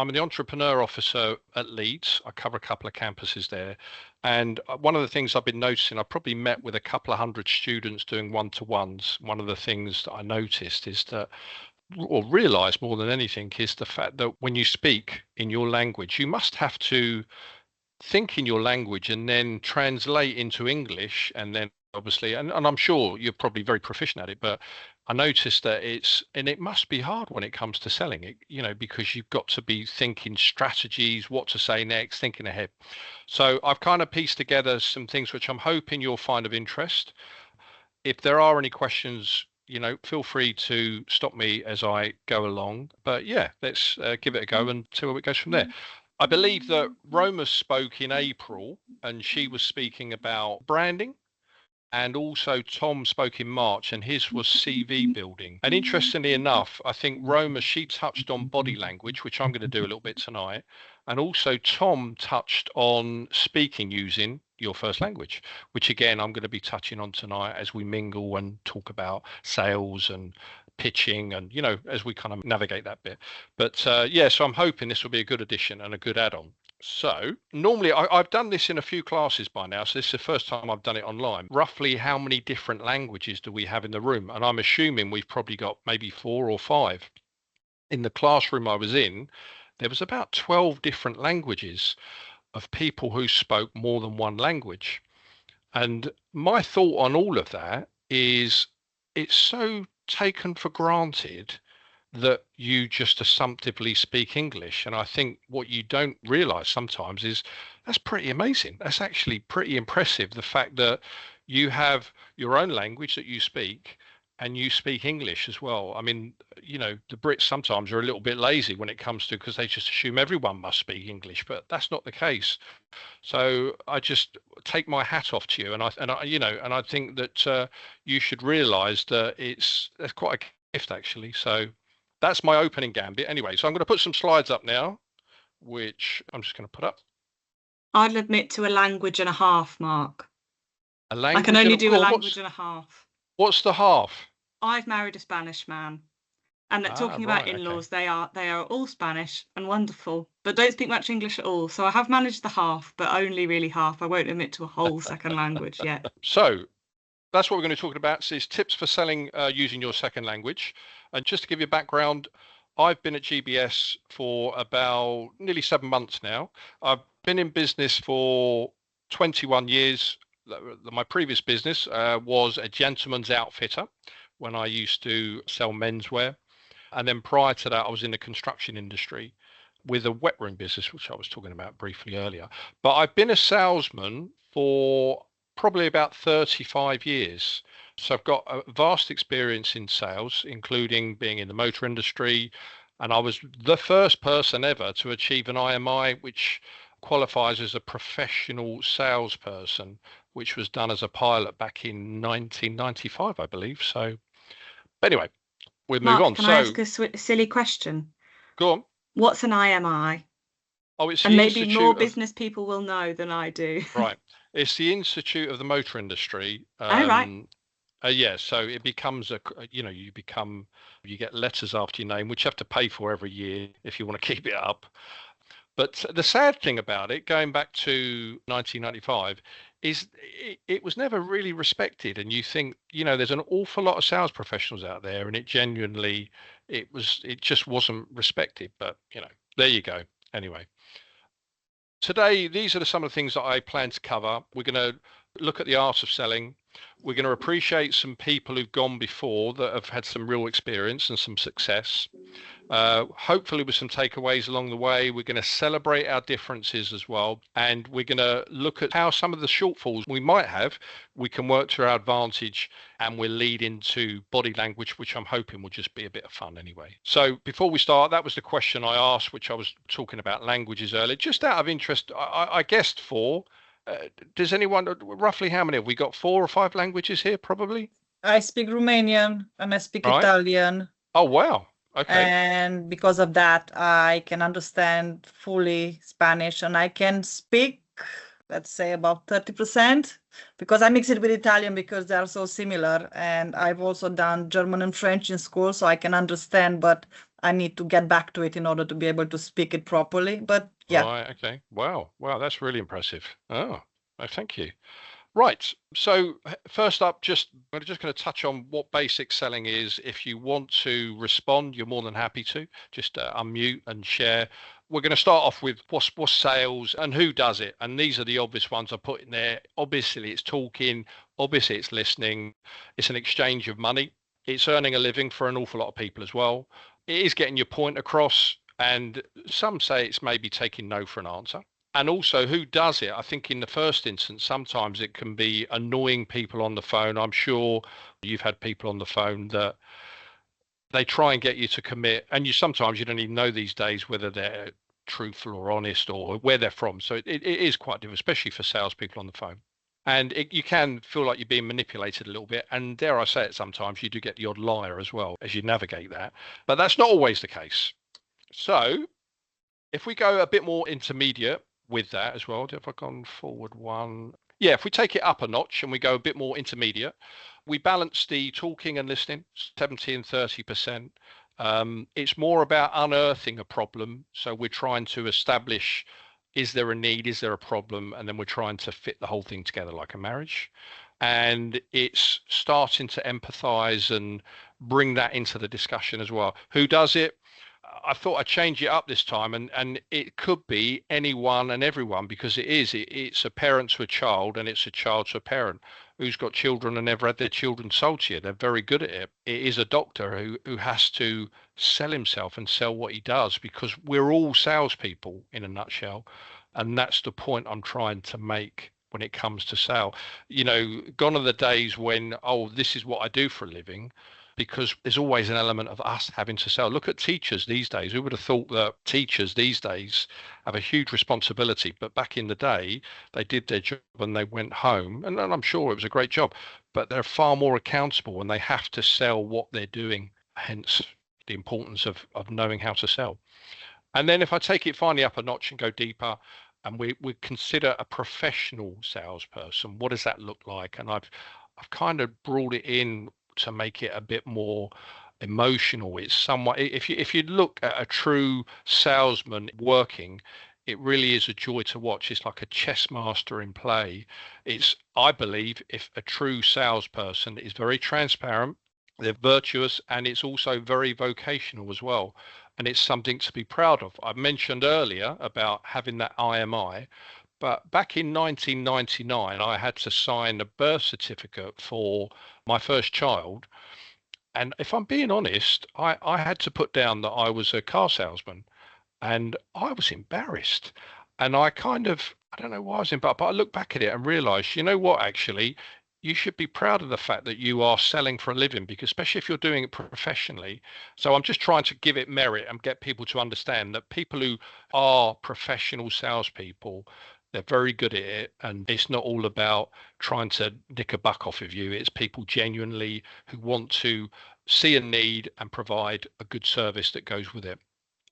I'm the entrepreneur officer at Leeds. I cover a couple of campuses there. And one of the things I've been noticing, I've probably met with a couple of hundred students doing one-to-ones. One of the things that I noticed is that, or realized more than anything, is the fact that when you speak in your language, you must have to think in your language and then translate into English, and then obviously, and I'm sure you're probably very proficient at it, but I noticed that it must be hard when it comes to selling it, because you've got to be thinking strategies, what to say next, thinking ahead. So I've kind of pieced together some things which I'm hoping you'll find of interest. If there are any questions, feel free to stop me as I go along. But yeah, let's give it a go and see where it goes from there. I believe that Roma spoke in April, and she was speaking about branding. And also Tom spoke in March, and his was CV building. And interestingly enough, I think Roma, she touched on body language, which I'm going to do a little bit tonight. And also Tom touched on speaking using your first language, which again, I'm going to be touching on tonight as we mingle and talk about sales and pitching and, as we kind of navigate that bit. But yeah, so I'm hoping this will be a good addition and a good add-on. So normally I've done this in a few classes by now. So this is the first time I've done it online. Roughly how many different languages do we have in the room? And I'm assuming we've probably got maybe 4 or 5. In the classroom I was in, there was about 12 different languages of people who spoke more than one language. And my thought on all of that is it's so taken for granted that you just assumptively speak English. And I think what you don't realize sometimes is that's pretty amazing. That's actually pretty impressive. The fact that you have your own language that you speak and you speak English as well. I mean, the Brits sometimes are a little bit lazy when it comes to, because they just assume everyone must speak English, but that's not the case. So I just take my hat off to you. And I think that you should realize that that's quite a gift actually. So that's my opening gambit. Anyway, so I'm going to put some slides up now, which I'm just going to put up. I'll admit to a language and a half, Mark. A language. I can only do a language and a half. What's the half? I've married a Spanish man, and talking about in-laws, okay. They are all Spanish and wonderful, but don't speak much English at all. So I have managed the half, but only really half. I won't admit to a whole second language yet. So that's what we're going to be talking about. So is tips for selling using your second language. And just to give you a background, I've been at GBS for about nearly 7 months now. I've been in business for 21 years. My previous business was a gentleman's outfitter when I used to sell menswear. And then prior to that, I was in the construction industry with a wet room business, which I was talking about briefly earlier. But I've been a salesman for probably about 35 years. So I've got a vast experience in sales, including being in the motor industry. And I was the first person ever to achieve an IMI, which qualifies as a professional salesperson, which was done as a pilot back in 1995, I believe. So anyway, we'll move on. Can I ask a silly question? Go on. What's an IMI? Oh, it's and maybe more business people will know than I do. Right. It's the Institute of the Motor Industry. Right. Yeah, so it becomes you get letters after your name, which you have to pay for every year if you want to keep it up. But the sad thing about it, going back to 1995, is it was never really respected. And you think, there's an awful lot of sales professionals out there, and it just wasn't respected. But, there you go. Anyway, today, these are some of the things that I plan to cover. We're going to look at the art of selling. We're going to appreciate some people who've gone before that have had some real experience and some success. Hopefully with some takeaways along the way. We're going to celebrate our differences as well. And we're going to look at how some of the shortfalls we might have, we can work to our advantage, and we'll lead into body language, which I'm hoping will just be a bit of fun anyway. So before we start, that was the question I asked, which I was talking about languages earlier. Just out of interest, I guessed 4. Does anyone, roughly how many have we got? 4 or 5 languages here, probably? I speak Romanian and I speak Italian. Oh, wow. Okay. And because of that, I can understand fully Spanish, and I can speak, let's say, about 30%, because I mix it with Italian because they are so similar. And I've also done German and French in school, so I can understand, but I need to get back to it in order to be able to speak it properly. But yeah. Right. Okay. Wow. That's really impressive. Oh, thank you. Right. So first up, I'm just going to touch on what basic selling is. If you want to respond, you're more than happy to just unmute and share. We're going to start off with what's sales and who does it. And these are the obvious ones I put in there. Obviously, it's talking. Obviously, it's listening. It's an exchange of money. It's earning a living for an awful lot of people as well. It is getting your point across. And some say it's maybe taking no for an answer. And also, who does it? I think in the first instance, sometimes it can be annoying people on the phone. I'm sure you've had people on the phone that they try and get you to commit. And sometimes you don't even know these days whether they're truthful or honest or where they're from. So it is quite difficult, especially for salespeople on the phone. And you can feel like you're being manipulated a little bit. And dare I say it, sometimes you do get the odd liar as well as you navigate that. But that's not always the case. So if we go a bit more intermediate with that as well, if I've gone forward one. Yeah, if we take it up a notch and we go a bit more intermediate, we balance the talking and listening, 70 and 30%. It's more about unearthing a problem. So we're trying to establish, is there a need? Is there a problem? And then we're trying to fit the whole thing together like a marriage. And it's starting to empathize and bring that into the discussion as well. Who does it? I thought I'd change it up this time, and it could be anyone and everyone, because it's a parent to a child and it's a child to a parent who's got children and never had their children sold to you. They're very good at it. It is a doctor who has to sell himself and sell what he does, because we're all salespeople in a nutshell. And that's the point I'm trying to make when it comes to sale. Gone are the days when, this is what I do for a living, because there's always an element of us having to sell. Look at teachers these days. Who would have thought that teachers these days have a huge responsibility? But back in the day, they did their job and they went home. And I'm sure it was a great job, but they're far more accountable and they have to sell what they're doing. Hence the importance of knowing how to sell. And then if I take it finally up a notch and go deeper, and we consider a professional salesperson, what does that look like? And I've kind of brought it in to make it a bit more emotional. It's somewhat, if you look at a true salesman working, it really is a joy to watch. It's like a chess master in play. I believe, if a true salesperson is very transparent, they're virtuous, and it's also very vocational as well. And it's something to be proud of. I mentioned earlier about having that IMI, but back in 1999, I had to sign a birth certificate for my first child. And if I'm being honest, I had to put down that I was a car salesman, and I was embarrassed. And I don't know why I was embarrassed, but I look back at it and realized, you know what, actually, you should be proud of the fact that you are selling for a living, because especially if you're doing it professionally. So I'm just trying to give it merit and get people to understand that people who are professional salespeople, they're very good at it, and it's not all about trying to nick a buck off of you. It's people genuinely who want to see a need and provide a good service that goes with it.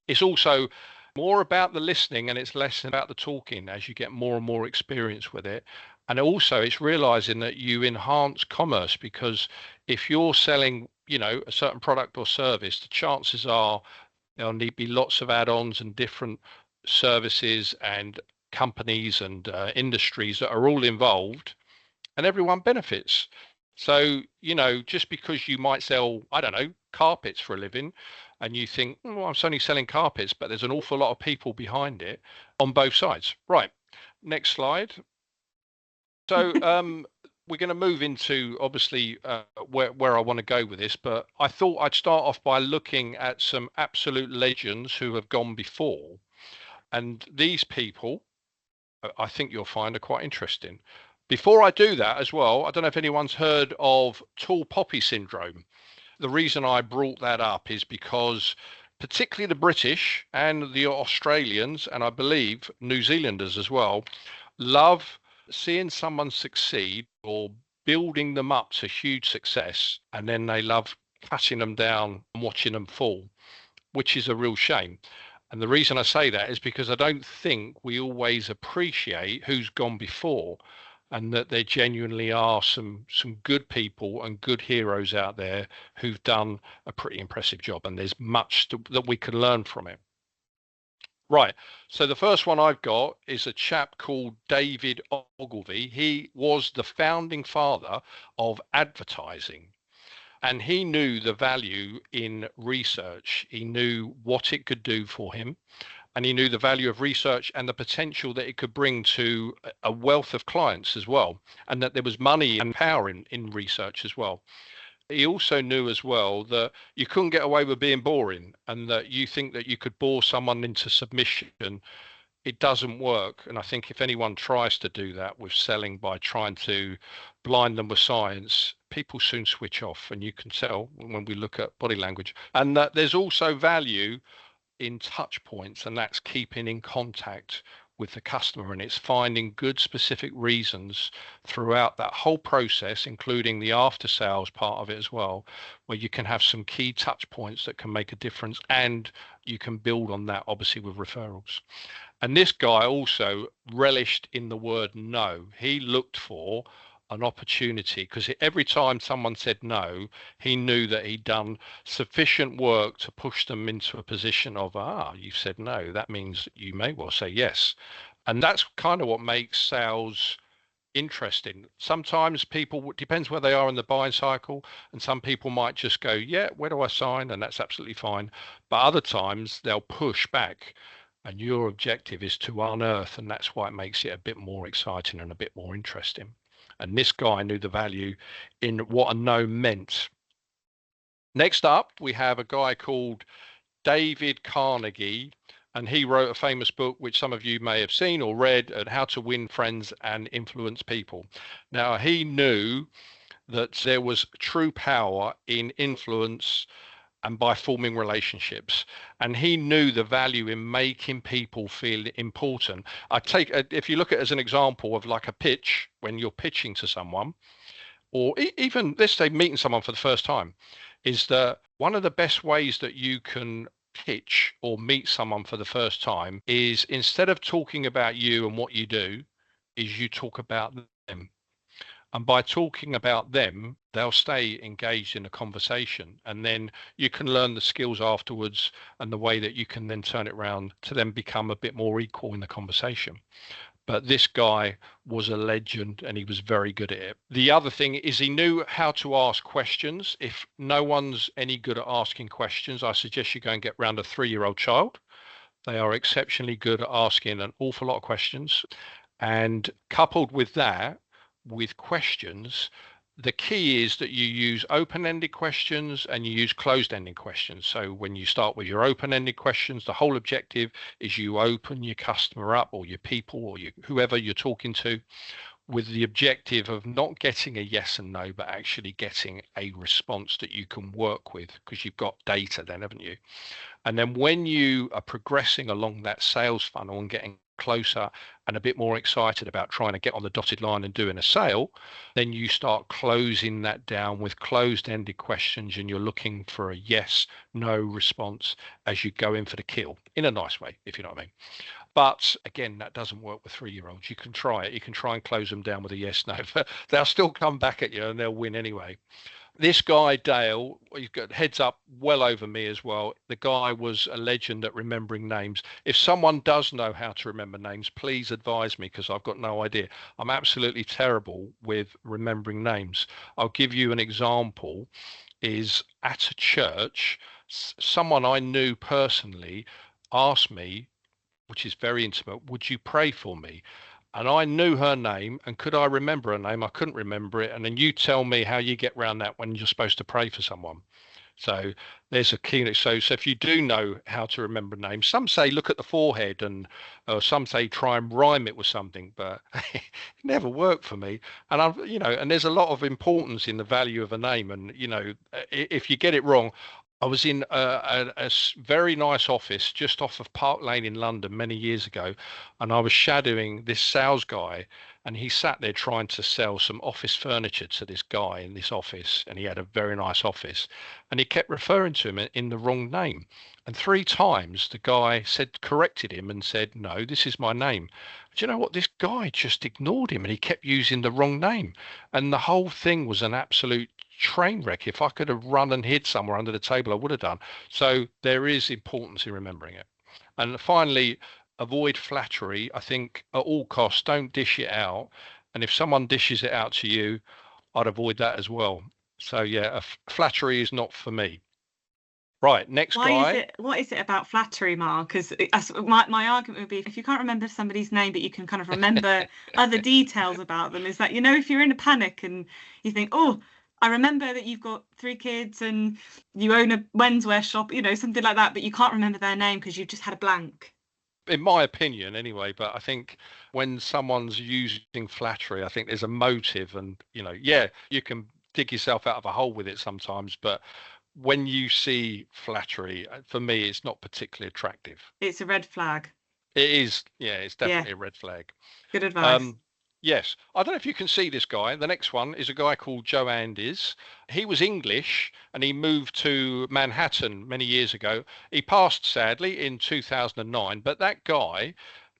It's also more about the listening and it's less about the talking as you get more and more experience with it. And also it's realizing that you enhance commerce, because if you're selling, a certain product or service, the chances are there'll need to be lots of add-ons and different services and companies and industries that are all involved, and everyone benefits. So, just because you might sell, I don't know, carpets for a living, and you think, I'm only selling carpets, but there's an awful lot of people behind it on both sides. Right. Next slide. So we're going to move into, obviously, where I want to go with this, but I thought I'd start off by looking at some absolute legends who have gone before. And these people, I think you'll find, are quite interesting. Before I do that as well, I don't know if anyone's heard of tall poppy syndrome. The reason I brought that up is because particularly the British and the Australians, and I believe New Zealanders as well, love seeing someone succeed or building them up to huge success, and then they love cutting them down and watching them fall, which is a real shame. And the reason I say that is because I don't think we always appreciate who's gone before. and that there genuinely are some good people and good heroes out there who've done a pretty impressive job, and there's much that we can learn from it. Right. So the first one I've got is a chap called David Ogilvy. He was the founding father of advertising, and he knew the value in research. He knew what it could do for him, and he knew the value of research and the potential that it could bring to a wealth of clients as well, and that there was money and power in research as well. He also knew as well that you couldn't get away with being boring, and that you think that you could bore someone into submission. It doesn't work. And I think if anyone tries to do that with selling by trying to blind them with science, people soon switch off. And you can tell when we look at body language. And that there's also value in touch points, and that's keeping in contact with the customer, and it's finding good specific reasons throughout that whole process, including the after sales part of it as well, where you can have some key touch points that can make a difference, and you can build on that obviously with referrals. And this guy also relished in the word no. He looked for an opportunity, because every time someone said no, he knew that he'd done sufficient work to push them into a position of, you've said no, that means you may well say yes. And that's kind of what makes sales interesting. Sometimes people, depends where they are in the buying cycle, and some people might just go, yeah, where do I sign? And that's absolutely fine. But other times they'll push back, and your objective is to unearth, and that's why it makes it a bit more exciting and a bit more interesting. And this guy knew the value in what a no meant. Next up, we have a guy called David Carnegie, and he wrote a famous book, which some of you may have seen or read, on how to win friends and influence people. Now, he knew that there was true power in influence and by forming relationships. And he knew the value in making people feel important. If you look at it as an example of like a pitch, when you're pitching to someone, or even let's say meeting someone for the first time, is that one of the best ways that you can pitch or meet someone for the first time is, instead of talking about you and what you do, is you talk about them. And by talking about them, they'll stay engaged in a conversation. And then you can learn the skills afterwards, and the way that you can then turn it around to then become a bit more equal in the conversation. But this guy was a legend, and he was very good at it. The other thing is he knew how to ask questions. If no one's any good at asking questions, I suggest you go and get round a 3-year-old child. They are exceptionally good at asking an awful lot of questions. And coupled with that, with questions, the key is that you use open-ended questions and you use closed-ended questions. So when you start with your open-ended questions, the whole objective is you open your customer up, or your people, or whoever you're talking to, with the objective of not getting a yes and no, but actually getting a response that you can work with, because you've got data then, haven't you? And then when you are progressing along that sales funnel and getting closer and a bit more excited about trying to get on the dotted line and doing a sale, then you start closing that down with closed-ended questions, and you're looking for a yes, no response as you go in for the kill, in a nice way, if you know what I mean. But again, that doesn't work with 3-year-olds. You can try it. You can try and close them down with a yes, no, but they'll still come back at you and they'll win anyway. This guy, Dale, he's got heads up well over me as well. The guy was a legend at remembering names. If someone does know how to remember names, please advise me, because I've got no idea. I'm absolutely terrible with remembering names. I'll give you an example. Is at a church, someone I knew personally asked me, which is very intimate, would you pray for me? And I knew her name, and could I remember her name? I couldn't remember it. And then you tell me how you get around that when you're supposed to pray for someone. So there's a key. So if you do know how to remember names, some say look at the forehead, and some say try and rhyme it with something, but it never worked for me. And and there's a lot of importance in the value of a name. And if you get it wrong, I was in a very nice office just off of Park Lane in London many years ago, and I was shadowing this sales guy, and he sat there trying to sell some office furniture to this guy in this office, and he had a very nice office, and he kept referring to him in the wrong name. And 3 times the guy corrected him and said, no, this is my name. Do you know what? This guy just ignored him and he kept using the wrong name. And the whole thing was an absolute train wreck. If I could have run and hid somewhere under the table, I would have done. So there is importance in remembering it. And finally, avoid flattery. I think at all costs, don't dish it out. And if someone dishes it out to you, I'd avoid that as well. So yeah, flattery is not for me. Right, next guy. What is it about flattery, Mark? Because my argument would be, if you can't remember somebody's name, but you can kind of remember other details about them, is that, you know, if you're in a panic and you think, oh, I remember that you've got 3 kids and you own a menswear shop, you know, something like that, but you can't remember their name because you've just had a blank. In my opinion, anyway, but I think when someone's using flattery, I think there's a motive, and, you know, yeah, you can dig yourself out of a hole with it sometimes, but when you see flattery, for me, it's not particularly attractive. It's a red flag. It is. Yeah, it's definitely a red flag. Good advice. Yes. I don't know if you can see this guy. The next one is a guy called Joe Andes. He was English and he moved to Manhattan many years ago. He passed, sadly, in 2009. But that guy,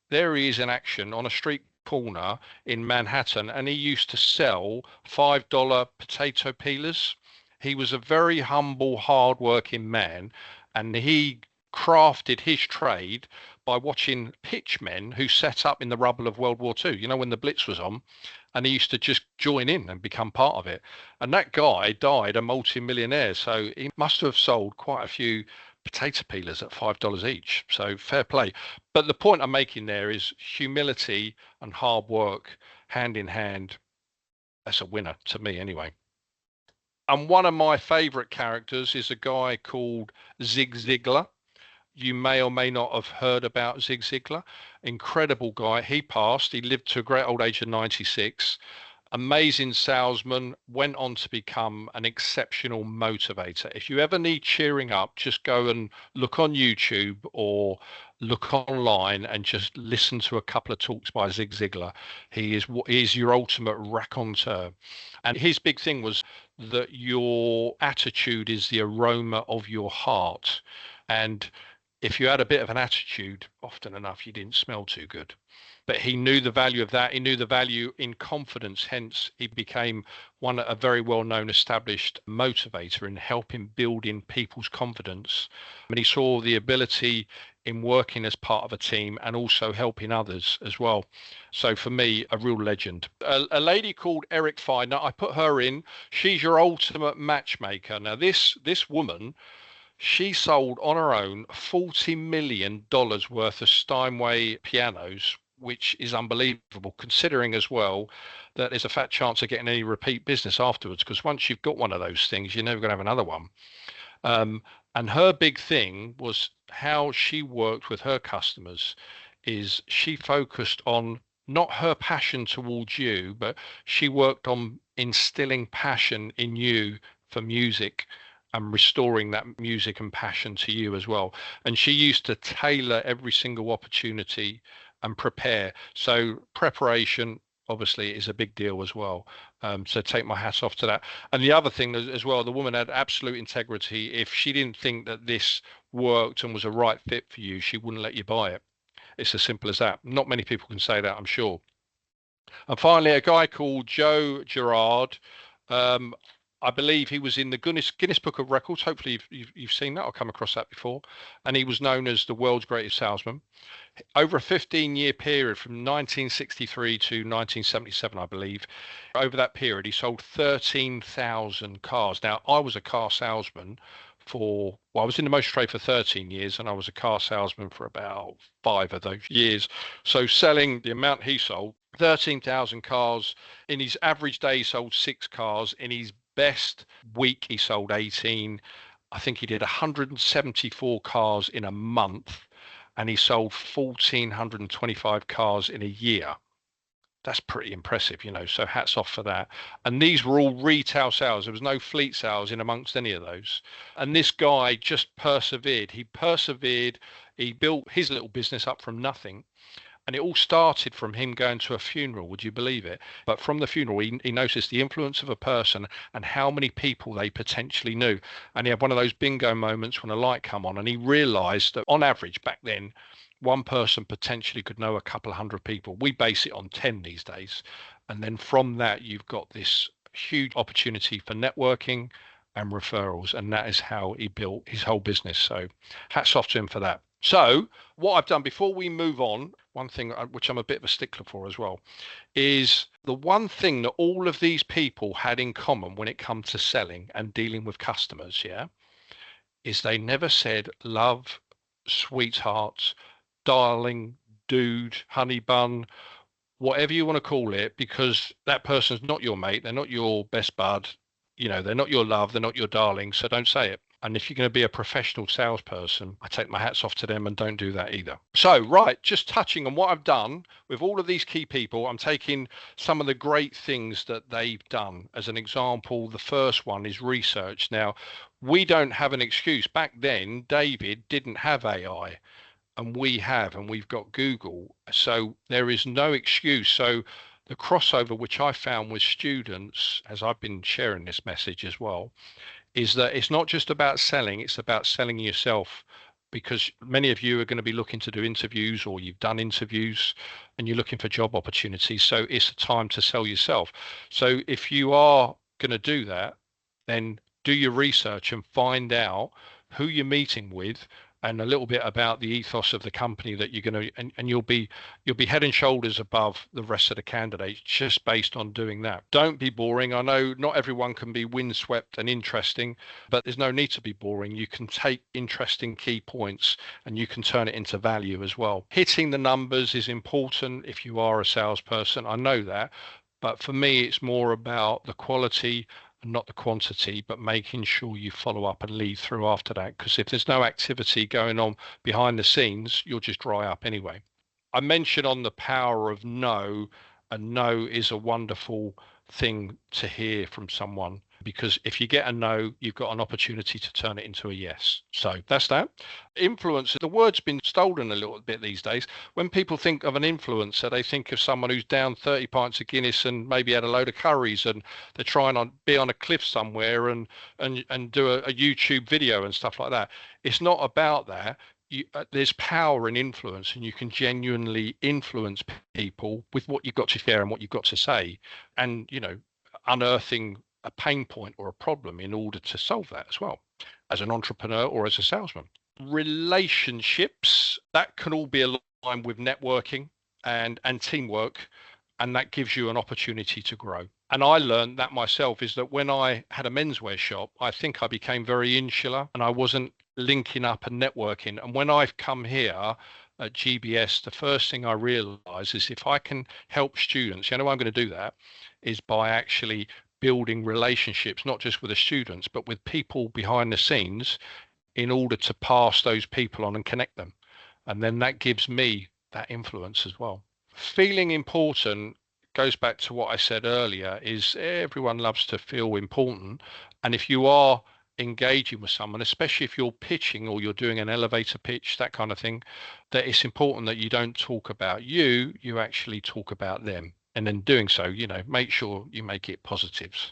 there he is in action on a street corner in Manhattan, and he used to sell $5 potato peelers. He was a very humble, hard-working man, and he crafted his trade by watching pitchmen who set up in the rubble of World War II, you know, when the Blitz was on, and he used to just join in and become part of it. And that guy died a multi-millionaire, so he must have sold quite a few potato peelers at $5 each. So fair play. But the point I'm making there is humility and hard work hand in hand. That's a winner to me anyway. And one of my favorite characters is a guy called Zig Ziglar. You may or may not have heard about Zig Ziglar. Incredible guy. He passed. He lived to a great old age of 96. Amazing salesman, went on to become an exceptional motivator. If you ever need cheering up, just go and look on YouTube or look online and just listen to a couple of talks by Zig Ziglar. He is your ultimate raconteur. And his big thing was that your attitude is the aroma of your heart. And if you had a bit of an attitude, often enough, you didn't smell too good. But he knew the value of that. He knew the value in confidence. Hence, he became a very well-known established motivator in helping building people's confidence. And he saw the ability in working as part of a team and also helping others as well. So for me, a real legend. A lady called Eric Feidner, I put her in. She's your ultimate matchmaker. Now, this woman, she sold on her own $40 million worth of Steinway pianos, which is unbelievable, considering as well that there's a fat chance of getting any repeat business afterwards, because once you've got one of those things, you're never going to have another one. And her big thing was how she worked with her customers is she focused on not her passion towards you, but she worked on instilling passion in you for music and restoring that music and passion to you as well. And she used to tailor every single opportunity and prepare. So preparation obviously is a big deal as well. So take my hats off to that. And the other thing as well, the woman had absolute integrity. If she didn't think that this worked and was a right fit for you, she wouldn't let you buy it. It's as simple as that. Not many people can say that, I'm sure. And finally, a guy called Joe Girard. I believe he was in the Guinness Book of Records. Hopefully you've seen that or come across that before. And he was known as the world's greatest salesman. Over a 15-year period from 1963 to 1977, I believe, over that period, he sold 13,000 cars. Now, I was a car salesman I was in the motor trade for 13 years, and I was a car salesman for about 5 of those years. So selling the amount he sold, 13,000 cars. In his average day, he sold 6 cars. In his best week, he sold 18. I think he did 174 cars in a month, and he sold 1,425 cars in a year. That's pretty impressive, you know, so hats off for that. And these were all retail sales. There was no fleet sales in amongst any of those. And this guy just persevered. He persevered. He built his little business up from nothing. And it all started from him going to a funeral, would you believe it? But from the funeral, he noticed the influence of a person and how many people they potentially knew. And he had one of those bingo moments when a light come on, and he realized that on average back then, one person potentially could know a couple of hundred people. We base it on 10 these days. And then from that, you've got this huge opportunity for networking and referrals. And that is how he built his whole business. So hats off to him for that. So what I've done before we move on, one thing which I'm a bit of a stickler for as well, is the one thing that all of these people had in common when it comes to selling and dealing with customers, yeah, is they never said love, sweetheart, darling, dude, honey bun, whatever you want to call it, because that person's not your mate, they're not your best bud, they're not your love, they're not your darling, so don't say it. And if you're going to be a professional salesperson, I take my hats off to them and don't do that either. So, right, just touching on what I've done with all of these key people, I'm taking some of the great things that they've done. As an example, the first one is research. Now, we don't have an excuse. Back then, David didn't have AI. And we have, and we've got Google. So there is no excuse. So the crossover, which I found with students, as I've been sharing this message as well, is that it's not just about selling, it's about selling yourself, because many of you are going to be looking to do interviews, or you've done interviews and you're looking for job opportunities. So it's a time to sell yourself. So if you are going to do that, then do your research and find out who you're meeting with, and a little bit about the ethos of the company that you're going to, and you'll be head and shoulders above the rest of the candidates just based on doing that. Don't be boring. I know not everyone can be windswept and interesting, but there's no need to be boring. You can take interesting key points and you can turn it into value as well. Hitting the numbers is important if you are a salesperson. I know that, but for me, it's more about the quality, not the quantity, but making sure you follow up and lead through after that. Because if there's no activity going on behind the scenes, you'll just dry up anyway. I mentioned on the power of no, and no is a wonderful thing to hear from someone, because if you get a no, you've got an opportunity to turn it into a yes. So that's that. Influencer, the word's been stolen a little bit these days. When people think of an influencer, they think of someone who's down 30 pints of Guinness and maybe had a load of curries, and they're trying to be on a cliff somewhere and do a YouTube video and stuff like that. It's not about that. There's power in influence, and you can genuinely influence people with what you've got to share and what you've got to say, and unearthing a pain point or a problem in order to solve that as well, as an entrepreneur or as a salesman. Relationships, that can all be aligned with networking and teamwork, and that gives you an opportunity to grow. And I learned that myself, is that when I had a menswear shop, I think I became very insular and I wasn't linking up and networking. And when I've come here at GBS, the first thing I realize is if I can help students, I'm going to do that is by actually building relationships, not just with the students, but with people behind the scenes, in order to pass those people on and connect them. And then that gives me that influence as well. Feeling important goes back to what I said earlier, is everyone loves to feel important. And if you are engaging with someone, especially if you're pitching or you're doing an elevator pitch, that kind of thing, that it's important that you don't talk about you actually talk about them. And then doing so, make sure you make it positives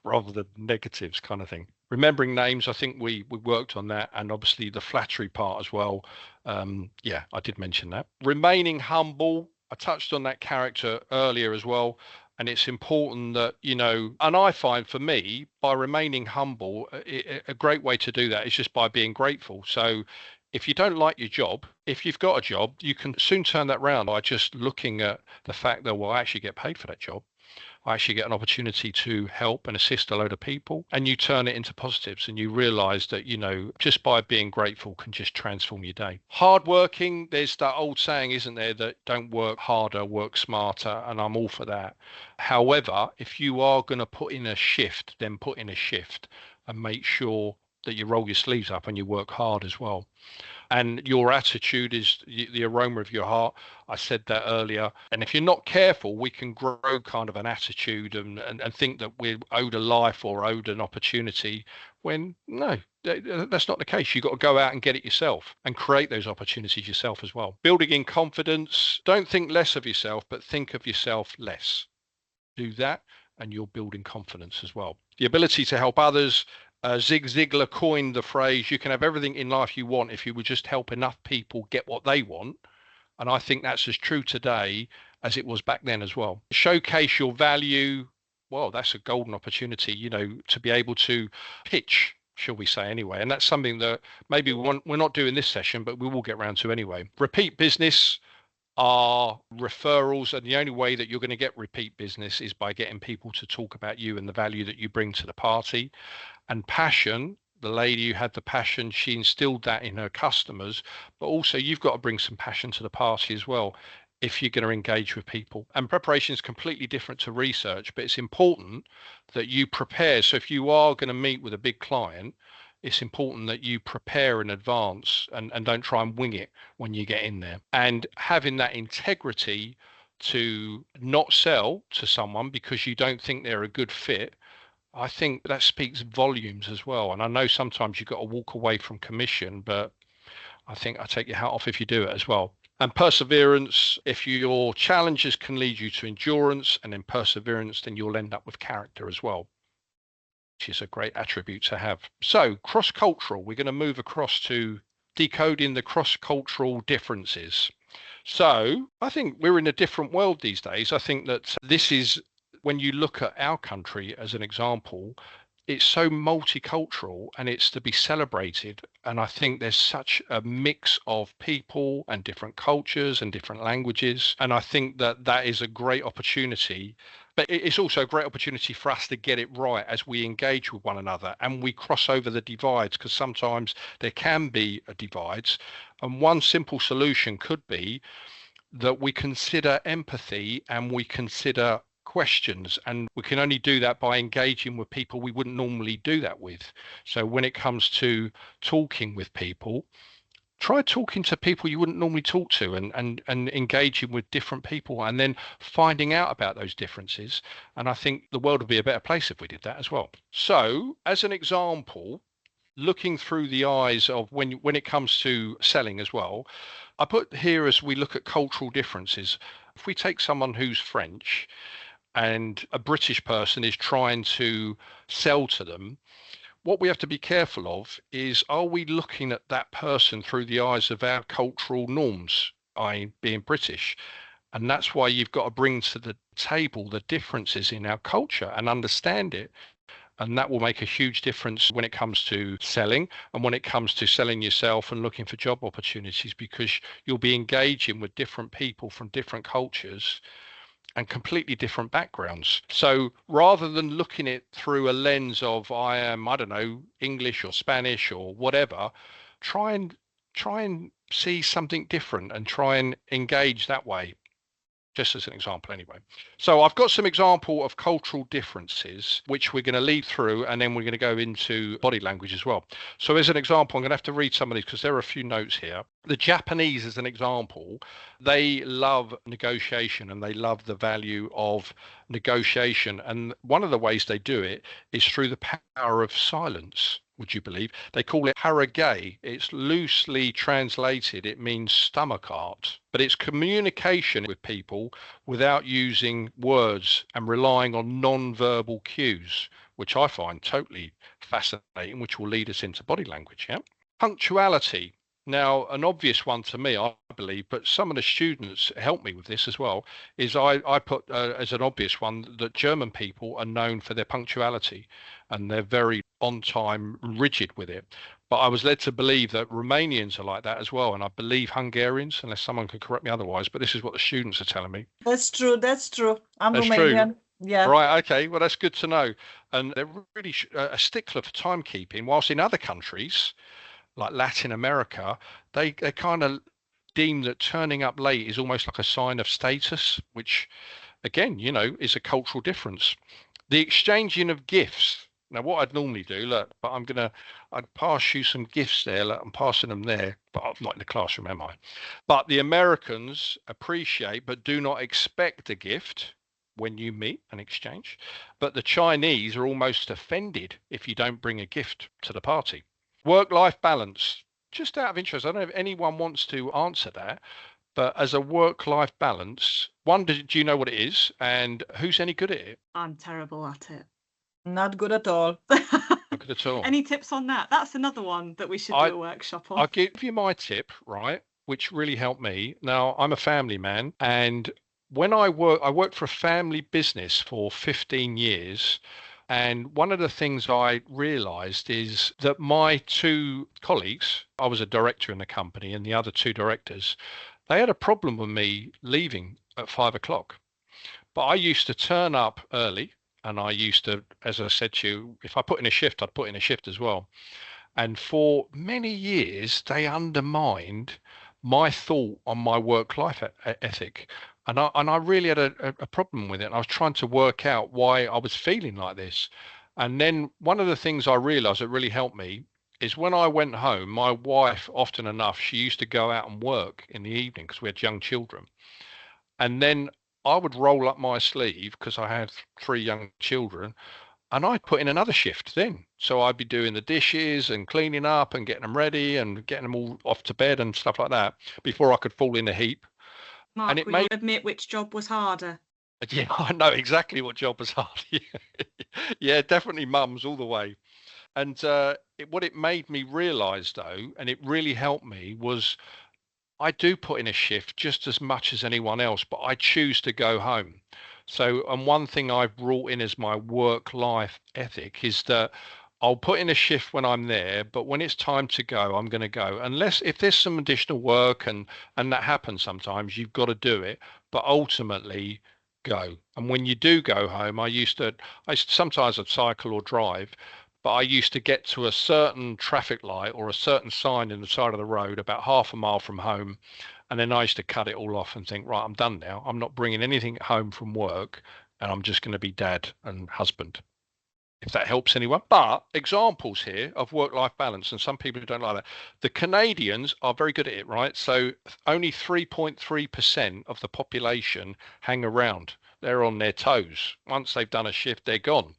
rather than negatives, kind of thing. Remembering names, I think we worked on that, and obviously the flattery part as well. I did mention that. Remaining humble, I touched on that character earlier as well. And it's important that, and I find for me, by remaining humble, a great way to do that is just by being grateful. So if you don't like your job, if you've got a job, you can soon turn that round by just looking at the fact that, well, I actually get paid for that job. I actually get an opportunity to help and assist a load of people, and you turn it into positives, and you realize that, just by being grateful can just transform your day. Hardworking, there's that old saying, isn't there, that don't work harder, work smarter, and I'm all for that. However, if you are going to put in a shift, then put in a shift and make sure that you roll your sleeves up and you work hard as well. And your attitude is the aroma of your heart. I said that earlier. And if you're not careful, we can grow kind of an attitude and think that we're owed a life or owed an opportunity, when no, that's not the case. You've got to go out and get it yourself and create those opportunities yourself as well. Building in confidence. Don't think less of yourself, but think of yourself less. Do that and you're building confidence as well. The ability to help others. Zig Ziglar coined the phrase, you can have everything in life you want if you would just help enough people get what they want. And I think that's as true today as it was back then as well. Showcase your value. Well, that's a golden opportunity, to be able to pitch, shall we say, anyway. And that's something that maybe we're not doing this session, but we will get around to anyway. Repeat business are referrals, and the only way that you're going to get repeat business is by getting people to talk about you and the value that you bring to the party. And passion, the lady who had the passion, she instilled that in her customers, but also you've got to bring some passion to the party as well if you're going to engage with people. And preparation is completely different to research, but it's important that you prepare. So if you are going to meet with a big client, it's important that you prepare in advance and don't try and wing it when you get in there. And having that integrity to not sell to someone because you don't think they're a good fit, I think that speaks volumes as well. And I know sometimes you've got to walk away from commission, but I think I take your hat off if you do it as well. And perseverance, if your challenges can lead you to endurance and then perseverance, then you'll end up with character as well, which is a great attribute to have. So cross-cultural, we're going to move across to decoding the cross-cultural differences. So I think we're in a different world these days. I think that this is, when you look at our country as an example, it's so multicultural and it's to be celebrated. And I think there's such a mix of people and different cultures and different languages. And I think that that is a great opportunity. But it's also a great opportunity for us to get it right as we engage with one another and we cross over the divides, because sometimes there can be divides. And one simple solution could be that we consider empathy and we consider questions, and we can only do that by engaging with people we wouldn't normally do that with. So when it comes to talking with people, try talking to people you wouldn't normally talk to and engaging with different people and then finding out about those differences. And I think the world would be a better place if we did that as well. So as an example, looking through the eyes of when it comes to selling as well, I put here, as we look at cultural differences, if we take someone who's French and a British person is trying to sell to them, what we have to be careful of is, are we looking at that person through the eyes of our cultural norms, i.e. being British? And that's why you've got to bring to the table the differences in our culture and understand it. And that will make a huge difference when it comes to selling and when it comes to selling yourself and looking for job opportunities, because you'll be engaging with different people from different cultures and completely different backgrounds. So rather than looking at it through a lens of I am, I don't know, English or Spanish or whatever, try and see something different and try and engage that way. Just as an example anyway. So I've got some example of cultural differences, which we're going to lead through, and then we're going to go into body language as well. So as an example, I'm going to have to read some of these because there are a few notes here. The Japanese, as an example, they love negotiation and they love the value of negotiation. And one of the ways they do it is through the power of silence. Would you believe? They call it harage. It's loosely translated. It means stomach art, but it's communication with people without using words and relying on non-verbal cues, which I find totally fascinating, which will lead us into body language. Yeah. Punctuality. Now, an obvious one to me, I believe, but some of the students help me with this as well, is I put as an obvious one that German people are known for their punctuality and they're very on time, rigid with it. But I was led to believe that Romanians are like that as well. And I believe Hungarians, unless someone can correct me otherwise, but this is what the students are telling me. That's true. I'm That's Romanian. True. Yeah. Right. Okay. Well, that's good to know. And they're really a stickler for timekeeping, whilst in other countries, like Latin America, they kind of deem that turning up late is almost like a sign of status, which again, is a cultural difference. The exchanging of gifts. Now, what I'd normally do, look, but I'd pass you some gifts there. Look, I'm passing them there, but I'm not in the classroom, am I? But the Americans appreciate, but do not expect a gift when you meet and exchange. But the Chinese are almost offended if you don't bring a gift to the party. Work-life balance, just out of interest, I don't know if anyone wants to answer that, but as a work-life balance, one, do you know what it is, and who's any good at it? I'm terrible at it. Not good at all. Not good at all. Any tips on that? That's another one that we should do a workshop on. I'll give you my tip, right, which really helped me. Now, I'm a family man, and when I worked for a family business for 15 years. And one of the things I realized is that my two colleagues, I was a director in the company, and the other two directors, they had a problem with me leaving at 5 o'clock. But I used to turn up early, and I used to, as I said to you, if I put in a shift, I'd put in a shift as well. And for many years, they undermined my thought on my work-life ethic. And I really had a problem with it. And I was trying to work out why I was feeling like this. And then one of the things I realized that really helped me is when I went home, my wife, often enough, she used to go out and work in the evening because we had young children. And then I would roll up my sleeve because I had 3 young children, and I'd put in another shift then. So I'd be doing the dishes and cleaning up and getting them ready and getting them all off to bed and stuff like that before I could fall in a heap. Mark, and it will you admit which job was harder? Yeah, I know exactly what job was hard. Yeah, definitely mums all the way. And what it made me realize, though, and it really helped me, was I do put in a shift just as much as anyone else, but I choose to go home. So, and one thing I've brought in as my work-life ethic is that I'll put in a shift when I'm there, but when it's time to go, I'm going to go. Unless if there's some additional work and that happens sometimes, you've got to do it. But ultimately, go. And when you do go home, sometimes I'd cycle or drive, but I used to get to a certain traffic light or a certain sign in the side of the road about half a mile from home. And then I used to cut it all off and think, right, I'm done now. I'm not bringing anything home from work, and I'm just going to be dad and husband, if that helps anyone. But examples here of work-life balance, and some people don't like that. The Canadians are very good at it, right? So only 3.3% of the population hang around. They're on their toes. Once they've done a shift, they're gone.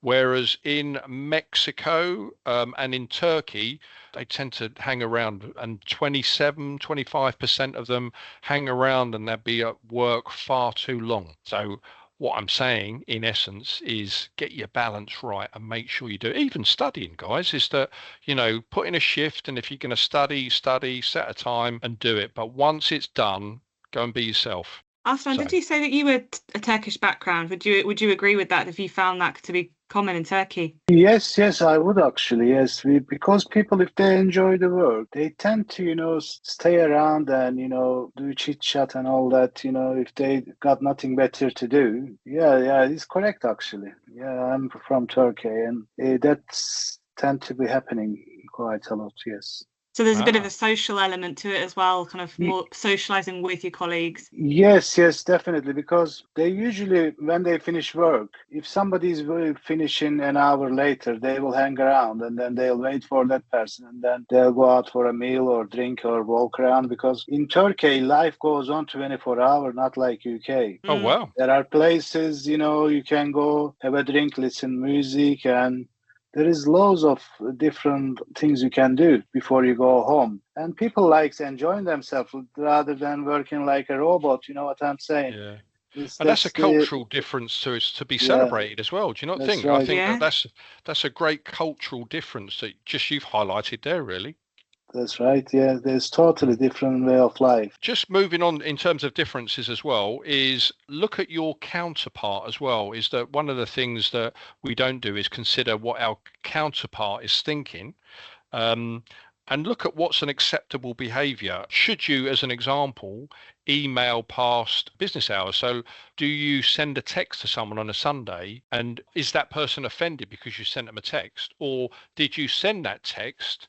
Whereas in Mexico and in Turkey, they tend to hang around, and 25% of them hang around and they'll be at work far too long. So what I'm saying, in essence, is get your balance right and make sure you do it. Even studying, guys, is that, put in a shift, and if you're going to study, set a time and do it. But once it's done, go and be yourself. Aslan, did you say that you were a Turkish background? Would you agree with that if you found that to be common in Turkey? Yes, I would actually. Yes, because people, if they enjoy the work, they tend to, stay around and, do chit chat and all that, if they got nothing better to do. Yeah, it's correct actually. Yeah, I'm from Turkey, and that's tend to be happening quite a lot. Yes. So there's a bit of a social element to it as well, kind of more socializing with your colleagues. Yes, definitely. Because they usually, when they finish work, if somebody's finishing an hour later, they will hang around and then they'll wait for that person, and then they'll go out for a meal or drink or walk around. Because in Turkey, life goes on 24 hours, not like UK. Oh, wow. There are places, you can go have a drink, listen music, and there is loads of different things you can do before you go home. And people like enjoying themselves rather than working like a robot. You know what I'm saying? Yeah. And that's a cultural difference to be celebrated as well. Do you not think? Right. I think that's a great cultural difference that just you've highlighted there, really. That's right. Yeah, there's totally different way of life. Just moving on in terms of differences as well, is look at your counterpart as well. Is that one of the things that we don't do is consider what our counterpart is thinking, and look at what's an acceptable behavior. Should you, as an example, email past business hours? So do you send a text to someone on a Sunday, and is that person offended because you sent them a text? Or did you send that text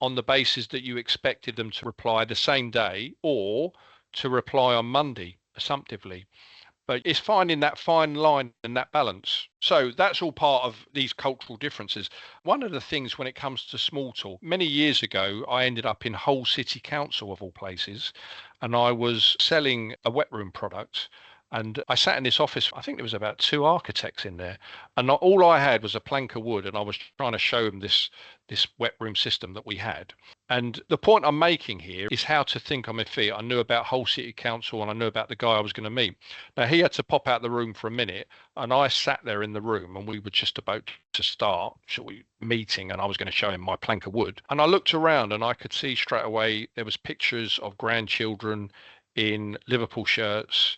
on the basis that you expected them to reply the same day or to reply on Monday assumptively? But it's finding that fine line and that balance. So that's all part of these cultural differences. One of the things when it comes to small talk, many years ago, I ended up in Hull City Council of all places, and I was selling a wet room product. And I sat in this office, I think there was about 2 architects in there, and all I had was a plank of wood, and I was trying to show them this wet room system that we had. And the point I'm making here is how to think on my feet. I knew about Hull City Council, and I knew about the guy I was going to meet. Now, he had to pop out the room for a minute, and I sat there in the room, and we were just about to start meeting, and I was going to show him my plank of wood. And I looked around, and I could see straight away there was pictures of grandchildren in Liverpool shirts,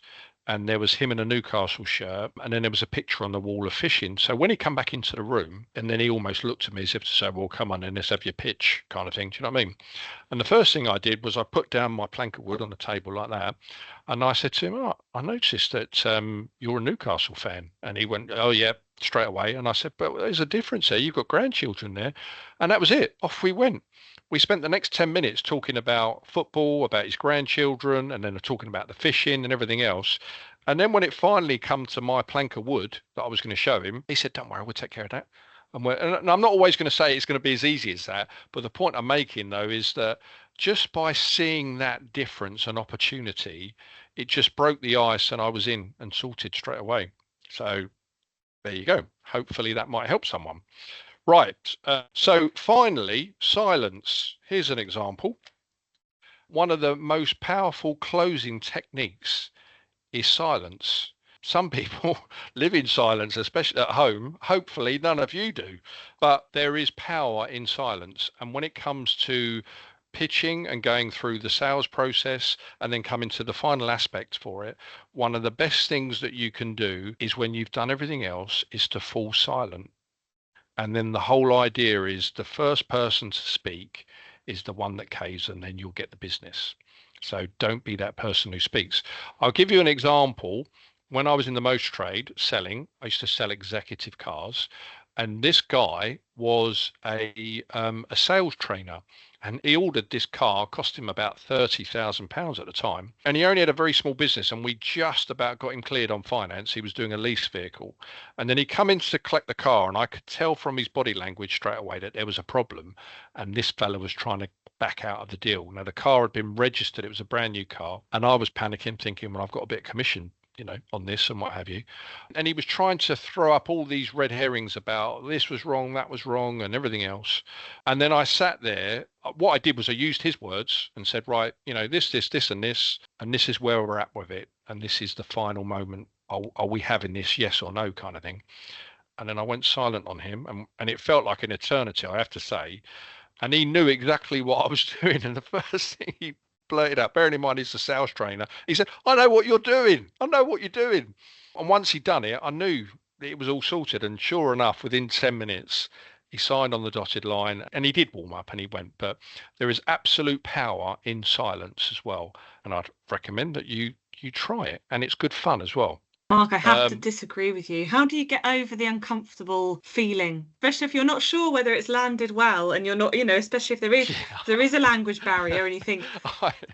and there was him in a Newcastle shirt, and then there was a picture on the wall of fishing. So when he come back into the room, and then he almost looked at me as if to say, well, come on in, let's have your pitch kind of thing. Do you know what I mean? And the first thing I did was I put down my plank of wood on the table like that, and I said to him, oh, I noticed that you're a Newcastle fan. And he went, oh, yeah, straight away. And I said, but there's a difference there. You've got grandchildren there. And that was it. Off we went. We spent the next 10 minutes talking about football, about his grandchildren, and then talking about the fishing and everything else. And then when it finally come to my plank of wood that I was going to show him, he said, don't worry, we'll take care of that. And I'm not always going to say it's going to be as easy as that. But the point I'm making, though, is that just by seeing that difference and opportunity, it just broke the ice and I was in and sorted straight away. So there you go. Hopefully that might help someone. Right. So finally, silence. Here's an example. One of the most powerful closing techniques is silence. Some people live in silence, especially at home. Hopefully none of you do, but there is power in silence. And when it comes to pitching and going through the sales process and then coming to the final aspect for it, one of the best things that you can do is when you've done everything else is to fall silent. And then the whole idea is the first person to speak is the one that caves, and then you'll get the business. So don't be that person who speaks. I'll give you an example. When I was in the motor trade selling, I used to sell executive cars. And this guy was a sales trainer. And he ordered this car, cost him about £30,000 at the time. And he only had a very small business, and we just about got him cleared on finance. He was doing a lease vehicle. And then he come in to collect the car, and I could tell from his body language straight away that there was a problem. And this fella was trying to back out of the deal. Now, the car had been registered. It was a brand new car. And I was panicking, thinking, well, I've got a bit of commission, on this and what have you. And he was trying to throw up all these red herrings about this was wrong, that was wrong, and everything else. And then I sat there. What I did was I used his words and said, right, this, and this, and this is where we're at with it. And this is the final moment. Are we having this, yes or no kind of thing? And then I went silent on him, and it felt like an eternity, I have to say. And he knew exactly what I was doing. And the first thing he blurted out, bearing in mind he's the sales trainer, he said, I know what you're doing. I know what you're doing. And once he'd done it, I knew it was all sorted. And sure enough, within 10 minutes, he signed on the dotted line, and he did warm up and he went. But there is absolute power in silence as well. And I'd recommend that you try it. And it's good fun as well. Mark, I have to disagree with you. How do you get over the uncomfortable feeling, especially if you're not sure whether it's landed well, and you're not, especially if there is a language barrier, and you think,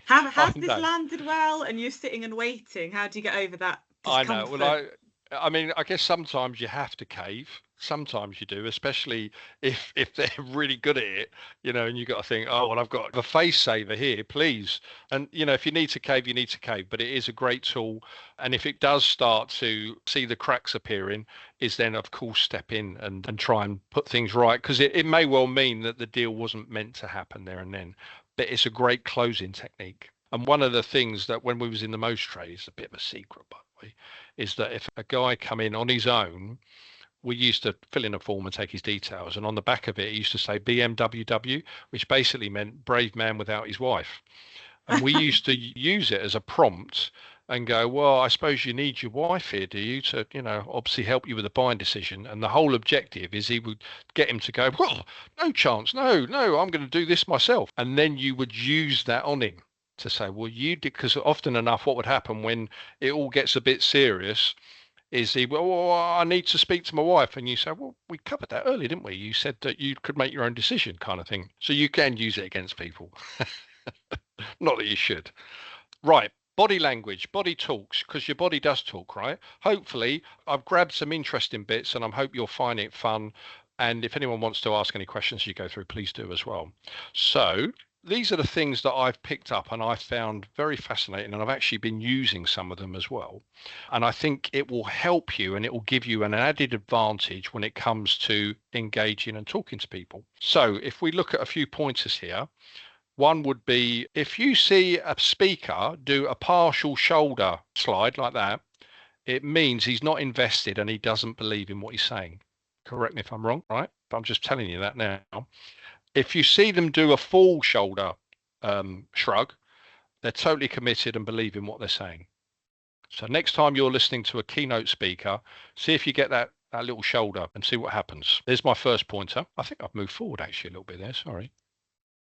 has this landed well, and you're sitting and waiting? How do you get over that discomfort? I know. Well, I guess sometimes you have to cave. Sometimes you do, especially if they're really good at it, and you got to think, oh, well, I've got a face saver here, please. And, if you need to cave, you need to cave. But it is a great tool. And if it does start to see the cracks appearing, is then, of course, step in and try and put things right. Because it may well mean that the deal wasn't meant to happen there and then. But it's a great closing technique. And one of the things that when we was in the motor trade, it's a bit of a secret, by the way, is that if a guy come in on his own, we used to fill in a form and take his details. And on the back of it, it used to say BMWW, which basically meant brave man without his wife. And we used to use it as a prompt and go, well, I suppose you need your wife here, do you, to, obviously help you with a buying decision. And the whole objective is he would get him to go, well, no chance. No, I'm going to do this myself. And then you would use that on him to say, well, you did, because often enough what would happen when it all gets a bit serious is I need to speak to my wife. And you say, well, we covered that earlier, didn't we? You said that you could make your own decision kind of thing. So you can use it against people. Not that you should. Right. Body language, body talks, because your body does talk, right? Hopefully, I've grabbed some interesting bits, and I hope you'll find it fun. And if anyone wants to ask any questions as you go through, please do as well. So these are the things that I've picked up and I found very fascinating, and I've actually been using some of them as well. And I think it will help you and it will give you an added advantage when it comes to engaging and talking to people. So if we look at a few pointers here, one would be if you see a speaker do a partial shoulder slide like that, it means he's not invested and he doesn't believe in what he's saying. Correct me if I'm wrong, right? But I'm just telling you that now. If you see them do a full shoulder shrug, they're totally committed and believe in what they're saying. So next time you're listening to a keynote speaker, see if you get that little shoulder and see what happens. There's my first pointer. I think I've moved forward actually a little bit there. Sorry.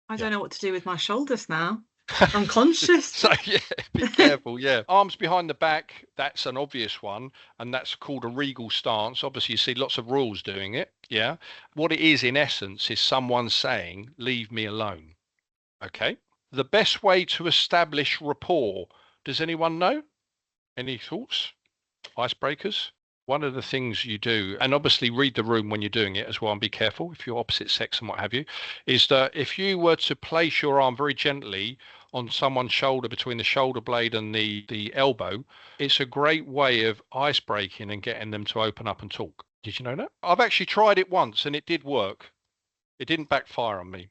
I don't know what to do with my shoulders now. I'm conscious. So yeah, be careful. Yeah, arms behind the back. That's an obvious one, and that's called a regal stance. Obviously, you see lots of royals doing it. Yeah, what it is in essence is someone saying, "Leave me alone." Okay. The best way to establish rapport. Does anyone know? Any thoughts? Icebreakers? One of the things you do, and obviously read the room when you're doing it as well, and be careful if you're opposite sex and what have you, is that if you were to place your arm very gently on someone's shoulder between the shoulder blade and the elbow, it's a great way of ice breaking and getting them to open up and talk. Did you know that? I've actually tried it once and it did work. It didn't backfire on me.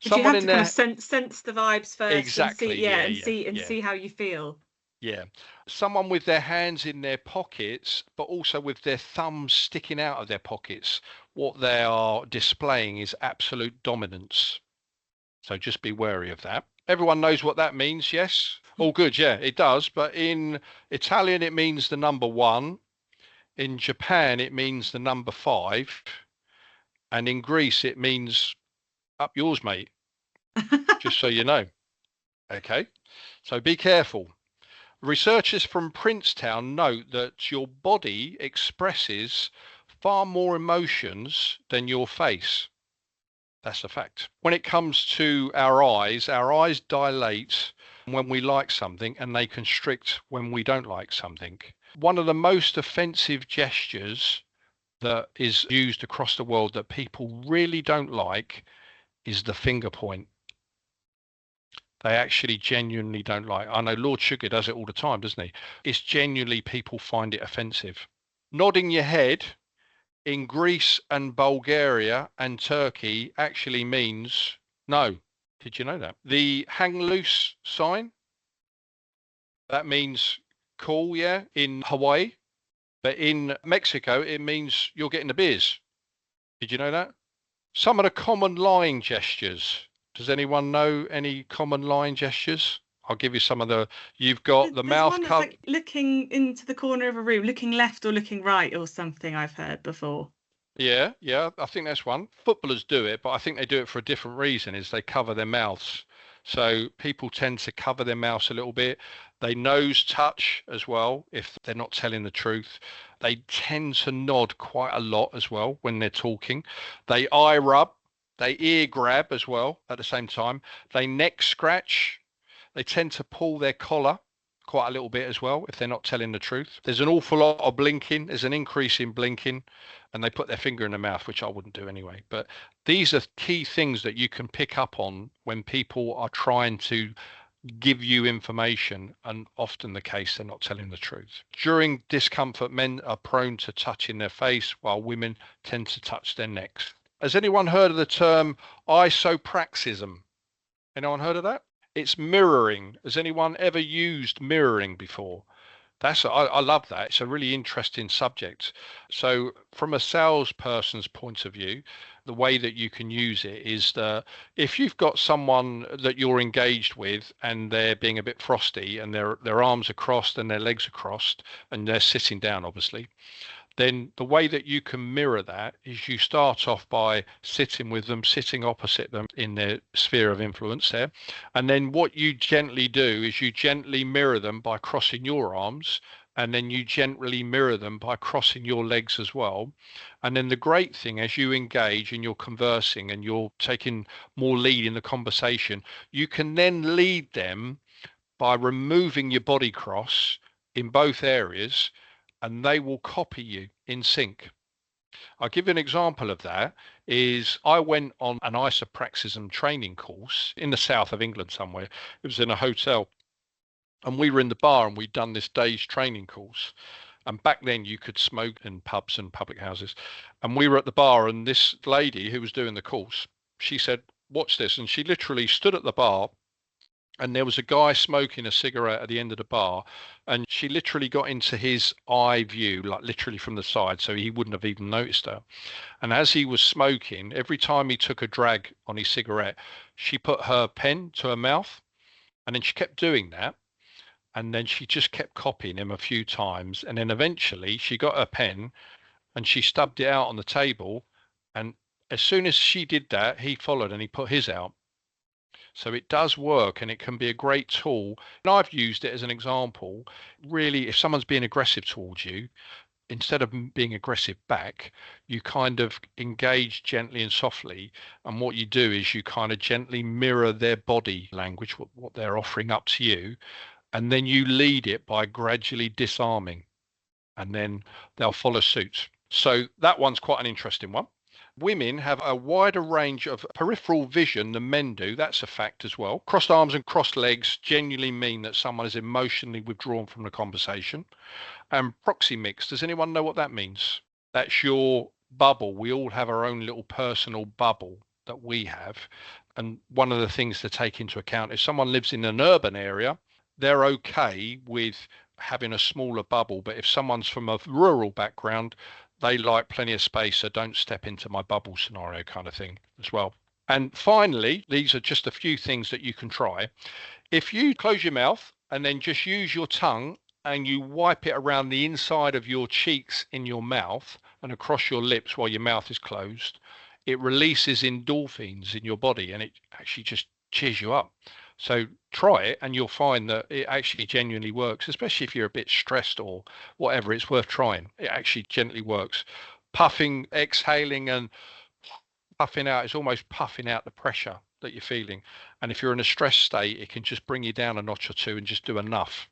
But you have to kind of sense the vibes first. Exactly. And see how you feel. Yeah. Someone with their hands in their pockets, but also with their thumbs sticking out of their pockets. What they are displaying is absolute dominance. So just be wary of that. Everyone knows what that means, yes? All good, yeah, it does. But in Italian, it means the number 1. In Japan, it means the number 5. And in Greece, it means up yours, mate. Just so you know. Okay. So be careful. Researchers from Princetown note that your body expresses far more emotions than your face. That's a fact. When it comes to our eyes dilate when we like something and they constrict when we don't like something. One of the most offensive gestures that is used across the world that people really don't like is the finger point. They actually genuinely don't like. I know Lord Sugar does it all the time, doesn't he? It's genuinely people find it offensive. Nodding your head in Greece and Bulgaria and Turkey actually means no. Did you know that? The hang loose sign, that means cool, yeah, in Hawaii. But in Mexico, it means you're getting the beers. Did you know that? Some of the common lying gestures. Does anyone know any common lying gestures? I'll give you some of the. You've got the mouth covered. Like looking into the corner of a room, looking left or looking right or something I've heard before. Yeah, I think that's one. Footballers do it, but I think they do it for a different reason, is they cover their mouths. So people tend to cover their mouths a little bit. They nose touch as well if they're not telling the truth. They tend to nod quite a lot as well when they're talking. They eye rub. They ear grab as well at the same time. They neck scratch. They tend to pull their collar quite a little bit as well if they're not telling the truth. There's an awful lot of blinking. There's an increase in blinking, and they put their finger in their mouth, which I wouldn't do anyway. But these are key things that you can pick up on when people are trying to give you information, and often the case they're not telling the truth. During discomfort, men are prone to touching their face while women tend to touch their necks. Has anyone heard of the term isopraxism? Anyone heard of that? It's mirroring. Has anyone ever used mirroring before? I love that. It's a really interesting subject. So from a salesperson's point of view, the way that you can use it is that if you've got someone that you're engaged with and they're being a bit frosty and their arms are crossed and their legs are crossed and they're sitting down, obviously, then the way that you can mirror that is you start off by sitting with them, sitting opposite them in their sphere of influence there. And then what you gently do is you gently mirror them by crossing your arms, and then you gently mirror them by crossing your legs as well. And then the great thing, as you engage and you're conversing and you're taking more lead in the conversation, you can then lead them by removing your body cross in both areas, and they will copy you in sync. I'll give you an example of that. Is I went on an isopraxism training course in the south of England somewhere. It was in a hotel, and we were in the bar and we'd done this day's training course. And back then you could smoke in pubs and public houses. And we were at the bar, and this lady who was doing the course, she said, "Watch this." And she literally stood at the bar, and there was a guy smoking a cigarette at the end of the bar, and she literally got into his eye view, like literally from the side, so he wouldn't have even noticed her. And as he was smoking, every time he took a drag on his cigarette, she put her pen to her mouth, and then she kept doing that. And then she just kept copying him a few times. And then eventually she got her pen and she stubbed it out on the table. And as soon as she did that, he followed and he put his out. So it does work, and it can be a great tool. And I've used it as an example. Really, if someone's being aggressive towards you, instead of being aggressive back, you kind of engage gently and softly. And what you do is you kind of gently mirror their body language, what they're offering up to you. And then you lead it by gradually disarming, and then they'll follow suit. So that one's quite an interesting one. Women have a wider range of peripheral vision than men do. That's a fact as well. Crossed arms and crossed legs genuinely mean that someone is emotionally withdrawn from the conversation. And proximix, does anyone know what that means? That's your bubble. We all have our own little personal bubble that we have. And one of the things to take into account is someone lives in an urban area, they're okay with having a smaller bubble. But if someone's from a rural background, they like plenty of space, so don't step into my bubble scenario kind of thing as well. And finally, these are just a few things that you can try. If you close your mouth and then just use your tongue and you wipe it around the inside of your cheeks in your mouth and across your lips while your mouth is closed, it releases endorphins in your body, and it actually just cheers you up. So try it and you'll find that it actually genuinely works, especially if you're a bit stressed or whatever. It's worth trying. It actually gently works. Puffing, exhaling and puffing out is almost puffing out the pressure that you're feeling. And if you're in a stress state, it can just bring you down a notch or two and just do enough.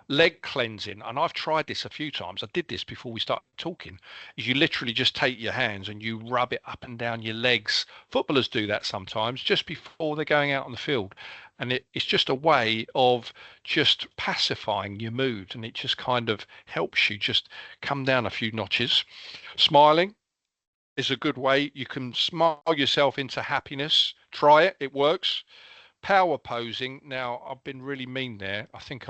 Leg cleansing, and I've tried this a few times. I did this before we started talking, is you literally just take your hands and you rub it up and down your legs. Footballers do that sometimes just before they're going out on the field. And it's just a way of just pacifying your mood, and it just kind of helps you just come down a few notches. Smiling is a good way. You can smile yourself into happiness. Try it. It works. Power posing. Now, I've been really mean there. I think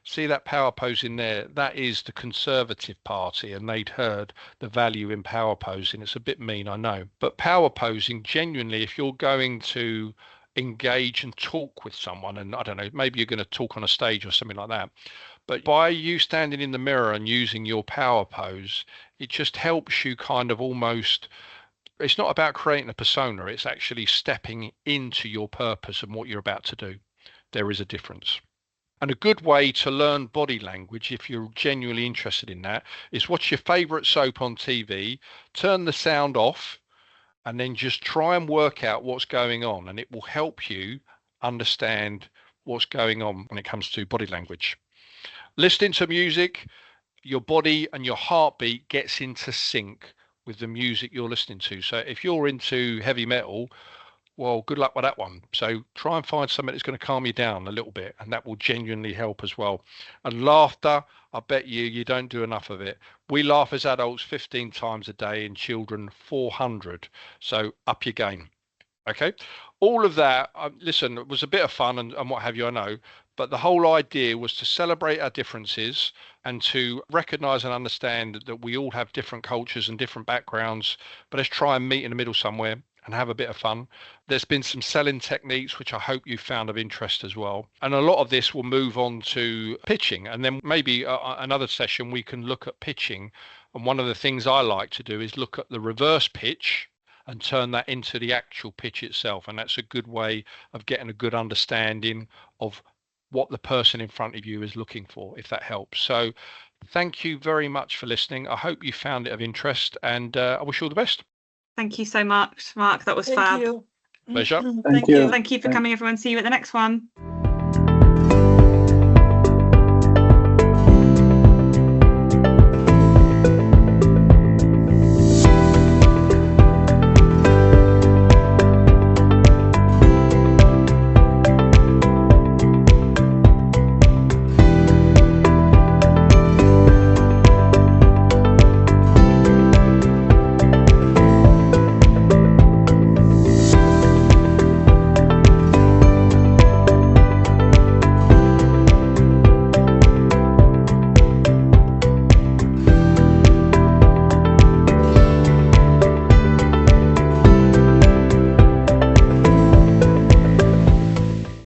see that power posing there. That is the Conservative Party, and they'd heard the value in power posing. It's a bit mean, I know. But power posing, genuinely, if you're going to engage and talk with someone, and I don't know, maybe you're going to talk on a stage or something like that, but by you standing in the mirror and using your power pose, it just helps you kind of almost, it's not about creating a persona, it's actually stepping into your purpose and what you're about to do. There is a difference. And a good way to learn body language, if you're genuinely interested in that, is watch your favorite soap on TV, turn the sound off, and then just try and work out what's going on, and it will help you understand what's going on when it comes to body language. Listening to music, your body and your heartbeat gets into sync with the music you're listening to. So if you're into heavy metal, well, good luck with that one. So try and find something that's going to calm you down a little bit, and that will genuinely help as well. And laughter, I bet you don't do enough of it. We laugh as adults 15 times a day, and children 400. So up your game. Okay. All of that, listen, it was a bit of fun and what have you, I know. But the whole idea was to celebrate our differences and to recognize and understand that we all have different cultures and different backgrounds. But let's try and meet in the middle somewhere and have a bit of fun. There's been some selling techniques, which I hope you found of interest as well. And a lot of this will move on to pitching. And then maybe another session, we can look at pitching. And one of the things I like to do is look at the reverse pitch and turn that into the actual pitch itself. And that's a good way of getting a good understanding of what the person in front of you is looking for, if that helps. So thank you very much for listening. I hope you found it of interest, and I wish you all the best. Thank you so much, Mark. That was fab. You. Pleasure. Thank you. Thank you for coming, everyone. See you at the next one.